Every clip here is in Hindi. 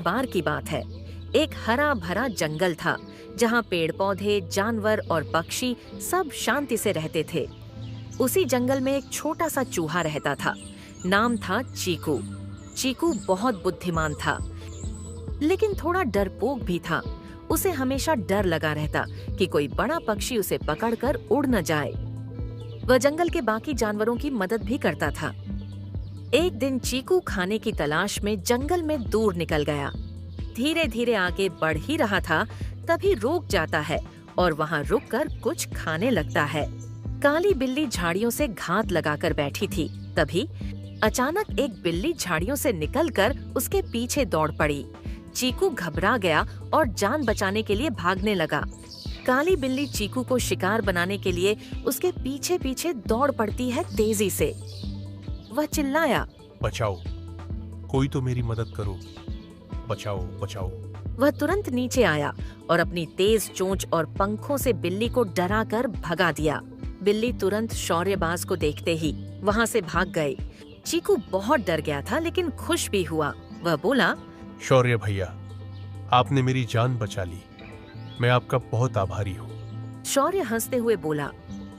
बार की बात है। एक हरा भरा जंगल था जहाँ पेड़ पौधे, जानवर और पक्षी सब शांति से रहते थे। उसी जंगल में एक छोटा सा चूहा रहता था। नाम था चीकू। चीकू बहुत बुद्धिमान था, लेकिन थोड़ा डरपोक भी था। उसे हमेशा डर लगा रहता कि कोई बड़ा पक्षी उसे पकड़कर उड़ न जाए। वह जंगल के बाकी जानवरों की मदद भी करता था। एक दिन चीकू खाने की तलाश में जंगल में दूर निकल गया। धीरे धीरे आगे बढ़ ही रहा था, तभी रुक जाता है और वहाँ रुककर कुछ खाने लगता है। काली बिल्ली झाड़ियों से घात लगाकर बैठी थी। तभी अचानक एक बिल्ली झाड़ियों से निकलकर उसके पीछे दौड़ पड़ी। चीकू घबरा गया और जान बचाने के लिए भागने लगा। काली बिल्ली चीकू को शिकार बनाने के लिए उसके पीछे पीछे दौड़ पड़ती है तेजी से। वह चिल्लाया, बचाओ, कोई तो मेरी मदद करो, बचाओ बचाओ। वह तुरंत नीचे आया और अपनी तेज चोंच और पंखों से बिल्ली को डराकर भगा दिया। बिल्ली तुरंत शौर्यबाज को देखते ही वहाँ से भाग गए। चीकू बहुत डर गया था, लेकिन खुश भी हुआ। वह बोला, शौर्य भैया, आपने मेरी जान बचा ली, मैं आपका बहुत आभारी हूँ। शौर्य हंसते हुए बोला,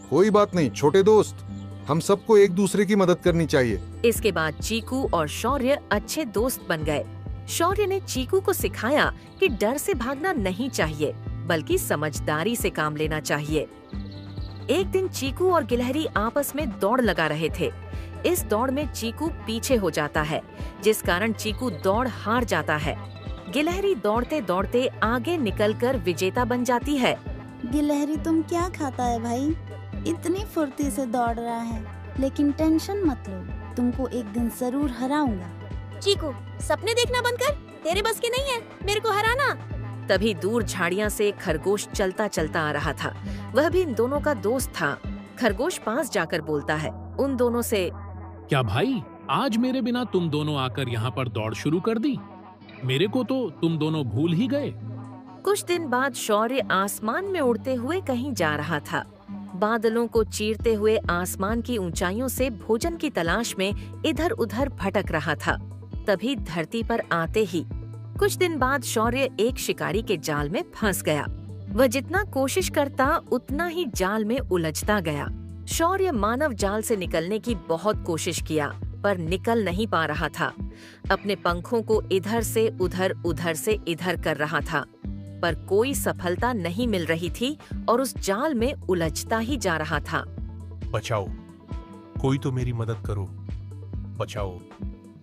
कोई बात नहीं छोटे दोस्त, हम सबको एक दूसरे की मदद करनी चाहिए। इसके बाद चीकू और शौर्य अच्छे दोस्त बन गए। शौर्य ने चीकू को सिखाया कि डर से भागना नहीं चाहिए, बल्कि समझदारी से काम लेना चाहिए। एक दिन चीकू और गिलहरी आपस में दौड़ लगा रहे थे। इस दौड़ में चीकू पीछे हो जाता है, जिस कारण चीकू दौड़ हार जाता है। गिलहरी दौड़ते दौड़ते आगे निकलकर विजेता बन जाती है। गिलहरी, तुम क्या खाता है भाई? इतनी फुर्ती से दौड़ रहा है, लेकिन टेंशन मत लो, तुमको एक दिन जरूर हराऊंगा। चीकू, सपने देखना बंद कर, तेरे बस की नहीं है मेरे को हराना। तभी दूर झाड़ियाँ से खरगोश चलता चलता आ रहा था। वह भी इन दोनों का दोस्त था। खरगोश पास जाकर बोलता है उन दोनों से, क्या भाई, आज मेरे बिना तुम दोनों आकर यहाँ पर दौड़ शुरू कर दी? मेरे को तो तुम दोनों भूल ही गए। कुछ दिन बाद शौर्य आसमान में उड़ते हुए कहीं जा रहा था। बादलों को चीरते हुए आसमान की ऊंचाइयों से भोजन की तलाश में इधर उधर भटक रहा था। तभी धरती पर आते ही कुछ दिन बाद शौर्य एक शिकारी के जाल में फंस गया। वह जितना कोशिश करता उतना ही जाल में उलझता गया। शौर्य मानव जाल से निकलने की बहुत कोशिश किया, पर निकल नहीं पा रहा था। अपने पंखों को इधर से उधर, उधर से इधर कर रहा था, पर कोई सफलता नहीं मिल रही थी और उस जाल में उलझता ही जा रहा था। बचाओ, कोई तो मेरी मदद करो, बचाओ।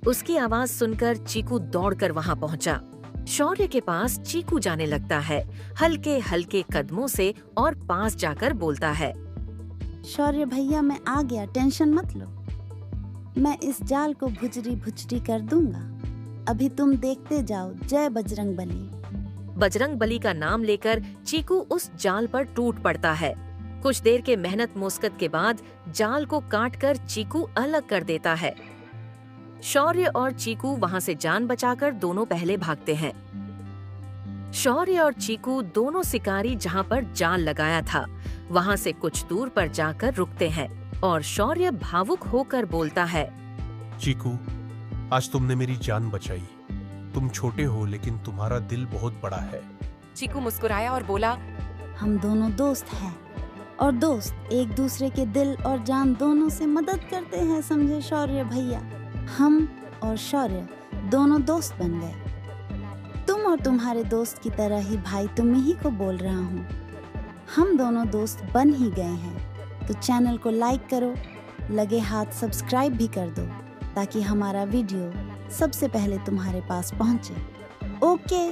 उसकी आवाज सुनकर चीकू दौड़कर वहां पहुंचा। शौर्य के पास चीकू जाने लगता है, हल्के हल्के कदमों से, और पास जाकर बोलता है, शौर्य भैया, मैं आ गया, टेंशन मत लो। मैं इस जाल को भुजरी भुजरी कर दूंगा। अभी तुम देखते जाओ। जय बजरंग बली। बजरंग बली का नाम लेकर चीकू उस जाल पर टूट पड़ता है। कुछ देर के मेहनत मुस्कत के बाद जाल को काटकर चीकू अलग कर देता है। शौर्य और चीकू वहां से जान बचाकर दोनों पहले भागते हैं। शौर्य और चीकू दोनों शिकारी जहां पर जाल लगाया था वहां से कुछ दूर पर जाकर रुकते हैं और शौर्य भावुक होकर बोलता है, चीकू, आज तुमने मेरी जान बचाई। तुम छोटे हो, लेकिन तुम्हारा दिल बहुत बड़ा है। चीकू मुस्कुराया और बोला, हम दोनों दोस्त हैं, और दोस्त एक दूसरे के दिल और जान दोनों से मदद करते हैं, समझे शौर्य भैया? हम और शौर्य दोनों दोस्त बन गए। तुम और तुम्हारे दोस्त की तरह ही भाई, तुम ही को बोल रहा हूँ। हम दोनों दोस्त बन ही गए हैं। तो चैनल को लाइक करो, लगे हाथ सब्सक्राइब भी कर दो, ताकि हमारा वीडियो सबसे पहले तुम्हारे पास पहुंचे। ओके।